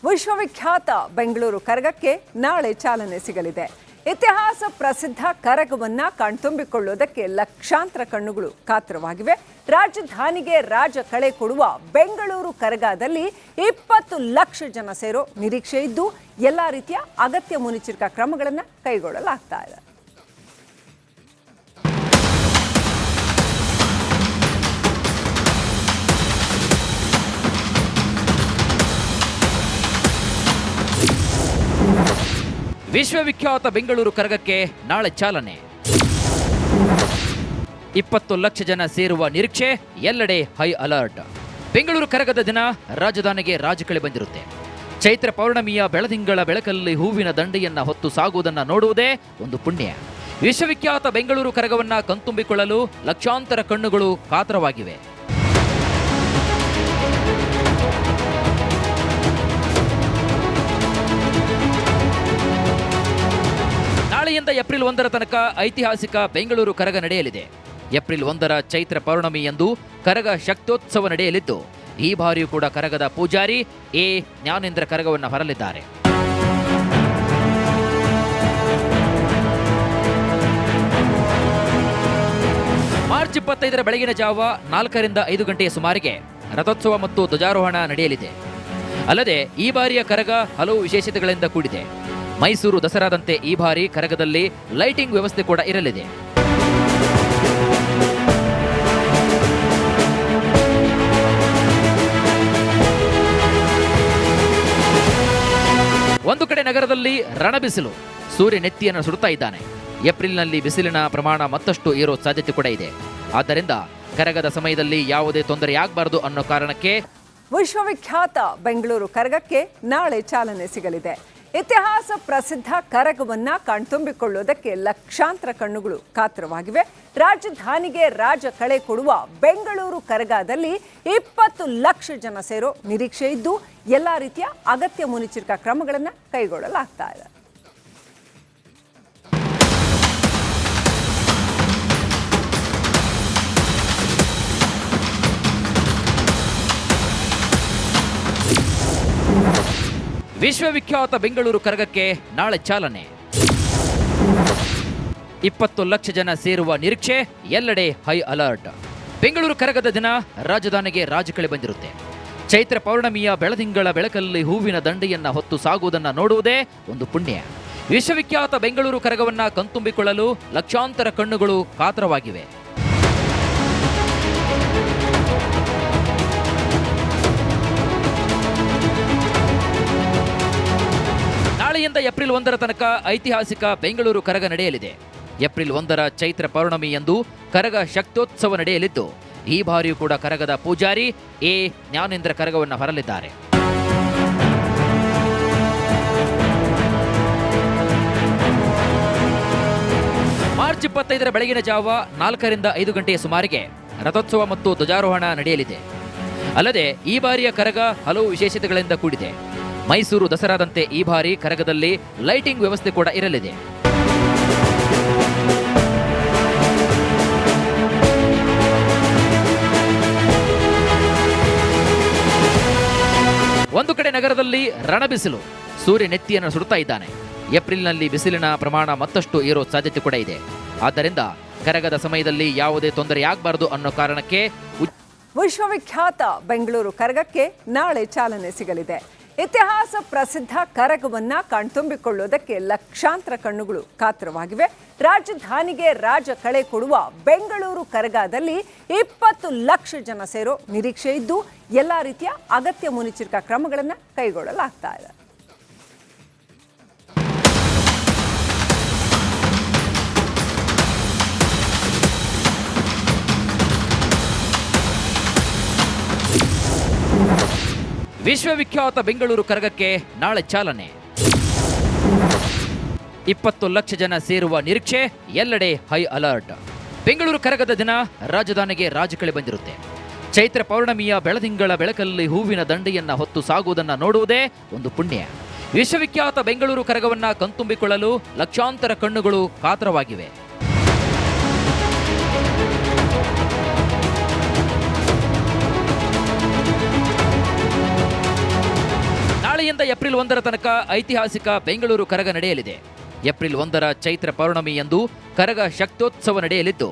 ವಿಶ್ವವಿಖ್ಯಾತ ಬೆಂಗಳೂರು ಕರಗಕ್ಕೆ ನಾಳೆ ಚಾಲನೆ ಸಿಗಲಿದೆ. ಇತಿಹಾಸ ಪ್ರಸಿದ್ಧ ಕರಗವನ್ನ ಕಣ್ತುಂಬಿಕೊಳ್ಳುವುದಕ್ಕೆ ಲಕ್ಷಾಂತರ ಕಣ್ಣುಗಳು ಕಾತರವಾಗಿವೆ. ರಾಜಧಾನಿಗೆ ರಾಜ ಕಳೆ ಕೊಡುವ ಬೆಂಗಳೂರು ಕರಗದಲ್ಲಿ 20 ಲಕ್ಷ ಜನ ಸೇರೋ ನಿರೀಕ್ಷೆ ಇದ್ದು ಎಲ್ಲಾ ರೀತಿಯ ಅಗತ್ಯ ಮುನ್ನೆಚ್ಚರಿಕಾ ಕ್ರಮಗಳನ್ನು ಕೈಗೊಳ್ಳಲಾಗ್ತಾ ಇದೆ. ವಿಶ್ವವಿಖ್ಯಾತ ಬೆಂಗಳೂರು ಕರಗಕ್ಕೆ ನಾಳೆ ಚಾಲನೆ. 20 ಲಕ್ಷ ಜನ ಸೇರುವ ನಿರೀಕ್ಷೆ, ಎಲ್ಲೆಡೆ ಹೈ ಅಲರ್ಟ್. ಬೆಂಗಳೂರು ಕರಗದ ದಿನ ರಾಜಧಾನಿಗೆ ರಾಜಕಳೆ ಬಂದಿರುತ್ತೆ. ಚೈತ್ರ ಪೌರ್ಣಮಿಯ ಬೆಳದಿಂಗಳ ಬೆಳಕಲ್ಲಿ ಹೂವಿನ ದಂಡೆಯನ್ನ ಹೊತ್ತು ಸಾಗುವುದನ್ನ ನೋಡುವುದೇ ಒಂದು ಪುಣ್ಯ. ವಿಶ್ವವಿಖ್ಯಾತ ಬೆಂಗಳೂರು ಕರಗವನ್ನ ಕಣ್ತುಂಬಿಕೊಳ್ಳಲು ಲಕ್ಷಾಂತರ ಕಣ್ಣುಗಳು ಕಾತರವಾಗಿವೆ. ನಾಳೆಯಿಂದ ಏಪ್ರಿಲ್ 1ರ ತನಕ ಐತಿಹಾಸಿಕ ಬೆಂಗಳೂರು ಕರಗ ನಡೆಯಲಿದೆ. ಏಪ್ರಿಲ್ 1ರ ಚೈತ್ರ ಪೌರ್ಣಮಿ ಎಂದು ಕರಗ ಶಕ್ತ್ಯೋತ್ಸವ ನಡೆಯಲಿದ್ದು, ಈ ಬಾರಿಯೂ ಕೂಡ ಕರಗದ ಪೂಜಾರಿ ಎ ಜ್ಞಾನೇಂದ್ರ ಕರಗವನ್ನು ಹೊರಲಿದ್ದಾರೆ. ಮಾರ್ಚ್ 25ರ ಬೆಳಗಿನ ಜಾವ 4ರಿಂದ 5 ಗಂಟೆಯ ಸುಮಾರಿಗೆ ರಥೋತ್ಸವ ಮತ್ತು ಧ್ವಜಾರೋಹಣ ನಡೆಯಲಿದೆ. ಅಲ್ಲದೆ ಈ ಬಾರಿಯ ಕರಗ ಹಲವು ವಿಶೇಷತೆಗಳಿಂದ ಕೂಡಿದೆ. ಮೈಸೂರು ದಸರಾದಂತೆ ಈ ಬಾರಿ ಕರಗದಲ್ಲಿ ಲೈಟಿಂಗ್ ವ್ಯವಸ್ಥೆ ಕೂಡ ಇರಲಿದೆ. ಒಂದು ಕಡೆ ನಗರದಲ್ಲಿ ರಣಬಿಸಿಲು, ಸೂರ್ಯ ನೆತ್ತಿಯನ್ನು ಸುಡುತ್ತಾ ಇದ್ದಾನೆ. ಏಪ್ರಿಲ್ನಲ್ಲಿ ಬಿಸಿಲಿನ ಪ್ರಮಾಣ ಮತ್ತಷ್ಟು ಏರೋ ಸಾಧ್ಯತೆ ಕೂಡ ಇದೆ. ಆದ್ದರಿಂದ ಕರಗದ ಸಮಯದಲ್ಲಿ ಯಾವುದೇ ತೊಂದರೆಯಾಗಬಾರದು ಅನ್ನೋ ಕಾರಣಕ್ಕೆ ವಿಶ್ವವಿಖ್ಯಾತ ಬೆಂಗಳೂರು ಕರಗಕ್ಕೆ ನಾಳೆ ಚಾಲನೆ ಸಿಗಲಿದೆ. ಇತಿಹಾಸ ಪ್ರಸಿದ್ಧ ಕರಗವನ್ನ ಕಣ್ತುಂಬಿಕೊಳ್ಳುವುದಕ್ಕೆ ಲಕ್ಷಾಂತರ ಕಣ್ಣುಗಳು ಕಾತರವಾಗಿವೆ. ರಾಜಧಾನಿಗೆ ರಾಜ ಕಳೆ ಕೊಡುವ ಬೆಂಗಳೂರು ಕರಗದಲ್ಲಿ 20 ಲಕ್ಷ ಜನ ಸೇರೋ ನಿರೀಕ್ಷೆ ಇದ್ದು ಎಲ್ಲಾ ರೀತಿಯ ಅಗತ್ಯ ಮುನ್ನೆಚ್ಚರಿಕಾ ಕ್ರಮಗಳನ್ನು ಕೈಗೊಳ್ಳಲಾಗ್ತಾ ಇದೆ. ವಿಶ್ವವಿಖ್ಯಾತ ಬೆಂಗಳೂರು ಕರಗಕ್ಕೆ ನಾಳೆ ಚಾಲನೆ. 20 ಲಕ್ಷ ಜನ ಸೇರುವ ನಿರೀಕ್ಷೆ, ಎಲ್ಲೆಡೆ ಹೈ ಅಲರ್ಟ್. ಬೆಂಗಳೂರು ಕರಗದ ದಿನ ರಾಜಧಾನಿಗೆ ರಾಜಕಳೆ ಬಂದಿರುತ್ತೆ. ಚೈತ್ರ ಪೌರ್ಣಮಿಯ ಬೆಳದಿಂಗಳ ಬೆಳಕಲ್ಲಿ ಹೂವಿನ ದಂಡೆಯನ್ನ ಹೊತ್ತು ಸಾಗುವುದನ್ನ ನೋಡುವುದೇ ಒಂದು ಪುಣ್ಯ. ವಿಶ್ವವಿಖ್ಯಾತ ಬೆಂಗಳೂರು ಕರಗವನ್ನ ಕಣ್ತುಂಬಿಕೊಳ್ಳಲು ಲಕ್ಷಾಂತರ ಕಣ್ಣುಗಳು ಕಾತರವಾಗಿವೆ. ನಾಳೆಯಿಂದ ಏಪ್ರಿಲ್ 1ರ ತನಕ ಐತಿಹಾಸಿಕ ಬೆಂಗಳೂರು ಕರಗ ನಡೆಯಲಿದೆ. ಏಪ್ರಿಲ್ 1ರ ಚೈತ್ರ ಪೌರ್ಣಮಿ ಎಂದು ಕರಗ ಶಕ್ತ್ಯೋತ್ಸವ ನಡೆಯಲಿದ್ದು, ಈ ಬಾರಿಯೂ ಕೂಡ ಕರಗದ ಪೂಜಾರಿ ಎ ಜ್ಞಾನೇಂದ್ರ ಕರಗವನ್ನು ಹೊರಲಿದ್ದಾರೆ. ಮಾರ್ಚ್ 25ರ ಬೆಳಗಿನ ಜಾವ 4ರಿಂದ 5 ಗಂಟೆಯ ಸುಮಾರಿಗೆ ರಥೋತ್ಸವ ಮತ್ತು ಧ್ವಜಾರೋಹಣ ನಡೆಯಲಿದೆ. ಅಲ್ಲದೆ ಈ ಬಾರಿಯ ಕರಗ ಹಲವು ವಿಶೇಷತೆಗಳಿಂದ ಕೂಡಿದೆ. ಮೈಸೂರು ದಸರಾದಂತೆ ಈ ಬಾರಿ ಕರಗದಲ್ಲಿ ಲೈಟಿಂಗ್ ವ್ಯವಸ್ಥೆ ಕೂಡ ಇರಲಿದೆ. ಒಂದು ಕಡೆ ನಗರದಲ್ಲಿ ರಣಬಿಸಿಲು, ಸೂರ್ಯ ನೆತ್ತಿಯನ್ನು ಸುಡುತ್ತಾ ಇದ್ದಾನೆ. ಏಪ್ರಿಲ್ನಲ್ಲಿ ಬಿಸಿಲಿನ ಪ್ರಮಾಣ ಮತ್ತಷ್ಟು ಏರೋ ಸಾಧ್ಯತೆ ಕೂಡ ಇದೆ. ಆದ್ದರಿಂದ ಕರಗದ ಸಮಯದಲ್ಲಿ ಯಾವುದೇ ತೊಂದರೆಯಾಗಬಾರದು ಅನ್ನೋ ಕಾರಣಕ್ಕೆ ವಿಶ್ವವಿಖ್ಯಾತ ಬೆಂಗಳೂರು ಕರಗಕ್ಕೆ ನಾಳೆ ಚಾಲನೆ ಸಿಗಲಿದೆ. ಇತಿಹಾಸ ಪ್ರಸಿದ್ಧ ಕರಗವನ್ನ ಕಣ್ತುಂಬಿಕೊಳ್ಳುವುದಕ್ಕೆ ಲಕ್ಷಾಂತರ ಕಣ್ಣುಗಳು ಕಾತರವಾಗಿವೆ. ರಾಜಧಾನಿಗೆ ರಾಜ ಕಳೆ ಕೊಡುವ ಬೆಂಗಳೂರು ಕರಗದಲ್ಲಿ 20 ಲಕ್ಷ ಜನ ಸೇರೋ ನಿರೀಕ್ಷೆ ಇದ್ದು ಎಲ್ಲಾ ರೀತಿಯ ಅಗತ್ಯ ಮುನ್ನೆಚ್ಚರಿಕಾ ಕ್ರಮಗಳನ್ನು ಕೈಗೊಳ್ಳಲಾಗ್ತಾ ಇದೆ. ವಿಶ್ವವಿಖ್ಯಾತ ಬೆಂಗಳೂರು ಕರಗಕ್ಕೆ ನಾಳೆ ಚಾಲನೆ. 20 ಲಕ್ಷ ಜನ ಸೇರುವ ನಿರೀಕ್ಷೆ, ಎಲ್ಲೆಡೆ ಹೈ ಅಲರ್ಟ್. ಬೆಂಗಳೂರು ಕರಗದ ದಿನ ರಾಜಧಾನಿಗೆ ರಾಜಕಳೆ ಬಂದಿರುತ್ತೆ. ಚೈತ್ರ ಪೌರ್ಣಮಿಯ ಬೆಳದಿಂಗಳ ಬೆಳಕಲ್ಲಿ ಹೂವಿನ ದಂಡೆಯನ್ನ ಹೊತ್ತು ಸಾಗುವುದನ್ನ ನೋಡುವುದೇ ಒಂದು ಪುಣ್ಯ. ವಿಶ್ವವಿಖ್ಯಾತ ಬೆಂಗಳೂರು ಕರಗವನ್ನ ಕಣ್ತುಂಬಿಕೊಳ್ಳಲು ಲಕ್ಷಾಂತರ ಕಣ್ಣುಗಳು ಕಾತರವಾಗಿವೆ. ನಾಳೆಯಿಂದ ಏಪ್ರಿಲ್ 1ರ ತನಕ ಐತಿಹಾಸಿಕ ಬೆಂಗಳೂರು ಕರಗ ನಡೆಯಲಿದೆ. ಏಪ್ರಿಲ್ 1ರ ಚೈತ್ರ ಪೌರ್ಣಮಿ ಎಂದು ಕರಗ ಶಕ್ತ್ಯೋತ್ಸವ ನಡೆಯಲಿದ್ದು,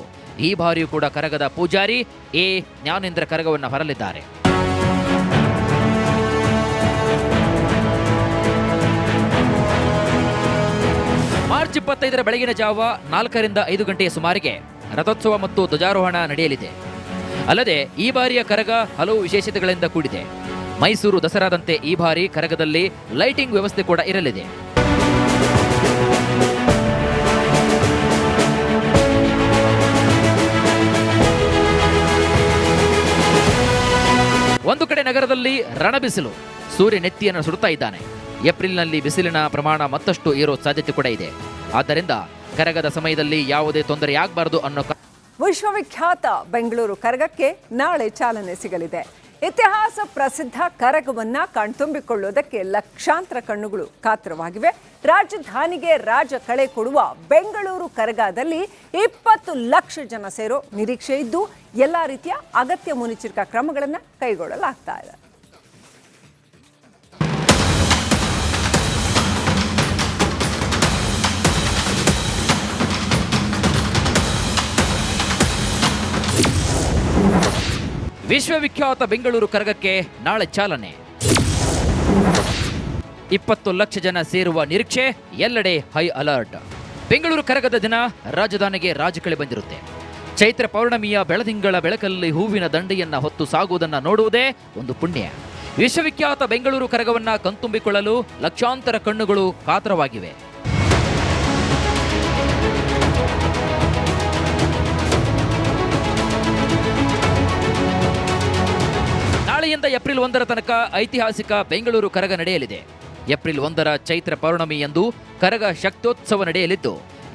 ಈ ಬಾರಿಯೂ ಕೂಡ ಕರಗದ ಪೂಜಾರಿ ಎ ಜ್ಞಾನೇಂದ್ರ ಕರಗವನ್ನು ಹೊರಲಿದ್ದಾರೆ. ಮಾರ್ಚ್ 25ರ ಬೆಳಗಿನ ಜಾವ 4ರಿಂದ 5 ಗಂಟೆಯ ಸುಮಾರಿಗೆ ರಥೋತ್ಸವ ಮತ್ತು ಧ್ವಜಾರೋಹಣ ನಡೆಯಲಿದೆ. ಅಲ್ಲದೆ ಈ ಬಾರಿಯ ಕರಗ ಹಲವು ವಿಶೇಷತೆಗಳಿಂದ ಕೂಡಿದೆ. ಮೈಸೂರು ದಸರಾದಂತೆ ಈ ಬಾರಿ ಕರಗದಲ್ಲಿ ಲೈಟಿಂಗ್ ವ್ಯವಸ್ಥೆ ಕೂಡ ಇರಲಿದೆ. ಒಂದು ಕಡೆ ನಗರದಲ್ಲಿ ರಣಬಿಸಿಲು, ಸೂರ್ಯ ನೆತ್ತಿಯನ್ನು ಸುಡುತ್ತಾ ಇದ್ದಾನೆ. ಏಪ್ರಿಲ್ನಲ್ಲಿ ಬಿಸಿಲಿನ ಪ್ರಮಾಣ ಮತ್ತಷ್ಟು ಏರೋ ಸಾಧ್ಯತೆ ಕೂಡ ಇದೆ. ಆದ್ದರಿಂದ ಕರಗದ ಸಮಯದಲ್ಲಿ ಯಾವುದೇ ತೊಂದರೆಯಾಗಬಾರದು ಅನ್ನೋ ವಿಶ್ವವಿಖ್ಯಾತ ಬೆಂಗಳೂರು ಕರಗಕ್ಕೆ ನಾಳೆ ಚಾಲನೆ ಸಿಗಲಿದೆ. ಇತಿಹಾಸ ಪ್ರಸಿದ್ಧ ಕರಗವನ್ನ ಕಣ್ತುಂಬಿಕೊಳ್ಳುವುದಕ್ಕೆ ಲಕ್ಷಾಂತರ ಕಣ್ಣುಗಳು ಕಾತರವಾಗಿವೆ. ರಾಜಧಾನಿಗೆ ರಾಜ ಕಳೆ ಕೊಡುವ ಬೆಂಗಳೂರು ಕರಗದಲ್ಲಿ 20 ಲಕ್ಷ ಜನ ಸೇರೋ ನಿರೀಕ್ಷೆ ಇದ್ದು, ಎಲ್ಲಾ ರೀತಿಯ ಅಗತ್ಯ ಮುನ್ನೆಚ್ಚರಿಕಾ ಕ್ರಮಗಳನ್ನು ಕೈಗೊಳ್ಳಲಾಗ್ತಾ ಇದೆ. ವಿಶ್ವವಿಖ್ಯಾತ ಬೆಂಗಳೂರು ಕರಗಕ್ಕೆ ನಾಳೆ ಚಾಲನೆ. 20 ಲಕ್ಷ ಜನ ಸೇರುವ ನಿರೀಕ್ಷೆ, ಎಲ್ಲೆಡೆ ಹೈ ಅಲರ್ಟ್. ಬೆಂಗಳೂರು ಕರಗದ ದಿನ ರಾಜಧಾನಿಗೆ ರಾಜಕಳೆ ಬಂದಿರುತ್ತೆ. ಚೈತ್ರ ಪೌರ್ಣಮಿಯ ಬೆಳದಿಂಗಳ ಬೆಳಕಲ್ಲಿ ಹೂವಿನ ದಂಡೆಯನ್ನ ಹೊತ್ತು ಸಾಗುವುದನ್ನ ನೋಡುವುದೇ ಒಂದು ಪುಣ್ಯ. ವಿಶ್ವವಿಖ್ಯಾತ ಬೆಂಗಳೂರು ಕರಗವನ್ನ ಕಣ್ತುಂಬಿಕೊಳ್ಳಲು ಲಕ್ಷಾಂತರ ಕಣ್ಣುಗಳು ಕಾತರವಾಗಿವೆ. ನಾಳೆಯಿಂದ ಏಪ್ರಿಲ್ 1ರ ತನಕ ಐತಿಹಾಸಿಕ ಬೆಂಗಳೂರು ಕರಗ ನಡೆಯಲಿದೆ. ಏಪ್ರಿಲ್ 1ರ ಚೈತ್ರ ಪೌರ್ಣಮಿ ಎಂದು ಕರಗ ಶಕ್ತ್ಯೋತ್ಸವ ನಡೆಯಲಿದ್ದು,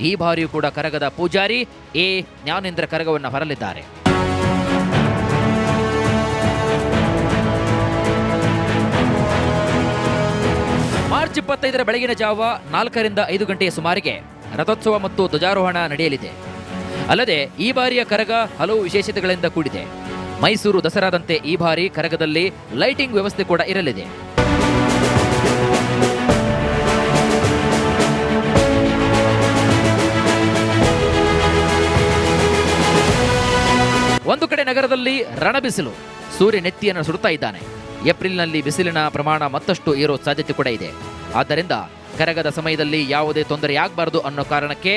ಈ ಬಾರಿಯೂ ಕೂಡ ಕರಗದ ಪೂಜಾರಿ ಎ ಜ್ಞಾನೇಂದ್ರ ಕರಗವನ್ನು ಹೊರಲಿದ್ದಾರೆ. ಮಾರ್ಚ್ 25ರ ಬೆಳಗಿನ ಜಾವ 4ರಿಂದ 5 ಗಂಟೆಯ ಸುಮಾರಿಗೆ ರಥೋತ್ಸವ ಮತ್ತು ಧ್ವಜಾರೋಹಣ ನಡೆಯಲಿದೆ. ಅಲ್ಲದೆ ಈ ಬಾರಿಯ ಕರಗ ಹಲವು ವಿಶೇಷತೆಗಳಿಂದ ಕೂಡಿದೆ. ಮೈಸೂರು ದಸರಾದಂತೆ ಈ ಬಾರಿ ಕರಗದಲ್ಲಿ ಲೈಟಿಂಗ್ ವ್ಯವಸ್ಥೆ ಕೂಡ ಇರಲಿದೆ. ಒಂದು ಕಡೆ ನಗರದಲ್ಲಿ ರಣಬಿಸಿಲು, ಸೂರ್ಯ ನೆತ್ತಿಯನ್ನು ಸುಡುತ್ತಾ ಇದ್ದಾನೆ. ಏಪ್ರಿಲ್ನಲ್ಲಿ ಬಿಸಿಲಿನ ಪ್ರಮಾಣ ಮತ್ತಷ್ಟು ಏರೋ ಸಾಧ್ಯತೆ ಕೂಡ ಇದೆ. ಆದ್ದರಿಂದ ಕರಗದ ಸಮಯದಲ್ಲಿ ಯಾವುದೇ ತೊಂದರೆಯಾಗಬಾರದು ಅನ್ನೋ ಕಾರಣಕ್ಕೆ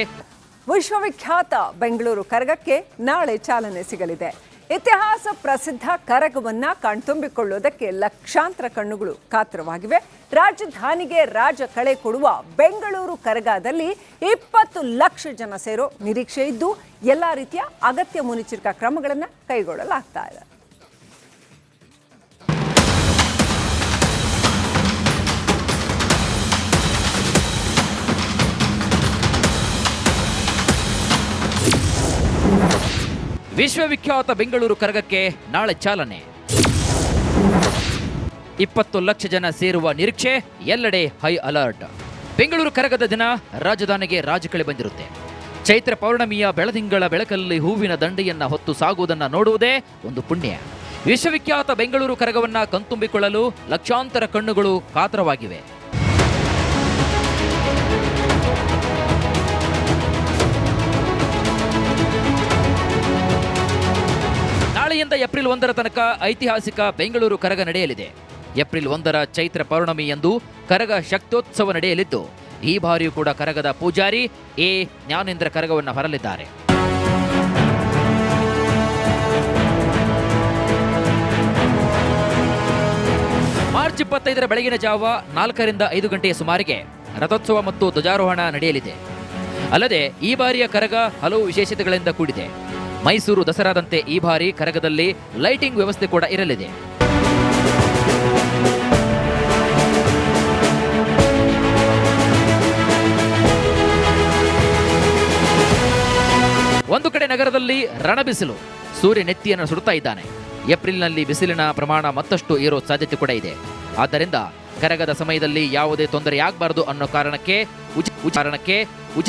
ವಿಶ್ವವಿಖ್ಯಾತ ಬೆಂಗಳೂರು ಕರಗಕ್ಕೆ ನಾಳೆ ಚಾಲನೆ ಸಿಗಲಿದೆ. ಇತಿಹಾಸ ಪ್ರಸಿದ್ಧ ಕರಗವನ್ನ ಕಣ್ತುಂಬಿಕೊಳ್ಳುವುದಕ್ಕೆ ಲಕ್ಷಾಂತರ ಕಣ್ಣುಗಳು ಕಾತರವಾಗಿವೆ. ರಾಜಧಾನಿಗೆ ರಾಜ ಕಳೆ ಕೊಡುವ ಬೆಂಗಳೂರು ಕರಗದಲ್ಲಿ 20 ಲಕ್ಷ ಜನ ಸೇರೋ ನಿರೀಕ್ಷೆ ಇದ್ದು, ಎಲ್ಲಾ ರೀತಿಯ ಅಗತ್ಯ ಮುನ್ನೆಚ್ಚರಿಕಾ ಕ್ರಮಗಳನ್ನು ಕೈಗೊಳ್ಳಲಾಗ್ತಾ ಇದೆ. ವಿಶ್ವವಿಖ್ಯಾತ ಬೆಂಗಳೂರು ಕರಗಕ್ಕೆ ನಾಳೆ ಚಾಲನೆ. 20 ಲಕ್ಷ ಜನ ಸೇರುವ ನಿರೀಕ್ಷೆ, ಎಲ್ಲೆಡೆ ಹೈ ಅಲರ್ಟ್. ಬೆಂಗಳೂರು ಕರಗದ ದಿನ ರಾಜಧಾನಿಗೆ ರಾಜಕಳೆ ಬಂದಿರುತ್ತೆ. ಚೈತ್ರ ಪೌರ್ಣಮಿಯ ಬೆಳದಿಂಗಳ ಬೆಳಕಲ್ಲಿ ಹೂವಿನ ದಂಡೆಯನ್ನ ಹೊತ್ತು ಸಾಗುವುದನ್ನ ನೋಡುವುದೇ ಒಂದು ಪುಣ್ಯ. ವಿಶ್ವವಿಖ್ಯಾತ ಬೆಂಗಳೂರು ಕರಗವನ್ನ ಕಣ್ತುಂಬಿಕೊಳ್ಳಲು ಲಕ್ಷಾಂತರ ಕಣ್ಣುಗಳು ಕಾತರವಾಗಿವೆ. ನಾಳೆಯಿಂದ ಏಪ್ರಿಲ್ 1ರ ತನಕ ಐತಿಹಾಸಿಕ ಬೆಂಗಳೂರು ಕರಗ ನಡೆಯಲಿದೆ. ಏಪ್ರಿಲ್ 1ರ ಚೈತ್ರ ಪೌರ್ಣಮಿ ಎಂದು ಕರಗ ಶಕ್ತ್ಯೋತ್ಸವ ನಡೆಯಲಿದ್ದು, ಈ ಬಾರಿಯೂ ಕೂಡ ಕರಗದ ಪೂಜಾರಿ ಎ ಜ್ಞಾನೇಂದ್ರ ಕರಗವನ್ನು ಹೊರಲಿದ್ದಾರೆ. ಮಾರ್ಚ್ 25ರ ಬೆಳಗಿನ ಜಾವ 4ರಿಂದ 5 ಗಂಟೆಯ ಸುಮಾರಿಗೆ ರಥೋತ್ಸವ ಮತ್ತು ಧ್ವಜಾರೋಹಣ ನಡೆಯಲಿದೆ. ಅಲ್ಲದೆ ಈ ಬಾರಿಯ ಕರಗ ಹಲವು ವಿಶೇಷತೆಗಳಿಂದ ಕೂಡಿದೆ. ಮೈಸೂರು ದಸರಾದಂತೆ ಈ ಬಾರಿ ಕರಗದಲ್ಲಿ ಲೈಟಿಂಗ್ ವ್ಯವಸ್ಥೆ ಕೂಡ ಇರಲಿದೆ. ಒಂದು ಕಡೆ ನಗರದಲ್ಲಿ ರಣಬಿಸಿಲು, ಸೂರ್ಯ ನೆತ್ತಿಯನ್ನು ಸುಡುತ್ತಾ ಇದ್ದಾನೆ. ಏಪ್ರಿಲ್ನಲ್ಲಿ ಬಿಸಿಲಿನ ಪ್ರಮಾಣ ಮತ್ತಷ್ಟು ಏರೋ ಸಾಧ್ಯತೆ ಕೂಡ ಇದೆ. ಆದ್ದರಿಂದ ಕರಗದ ಸಮಯದಲ್ಲಿ ಯಾವುದೇ ತೊಂದರೆಯಾಗಬಾರದು ಅನ್ನೋ ಕಾರಣಕ್ಕೆ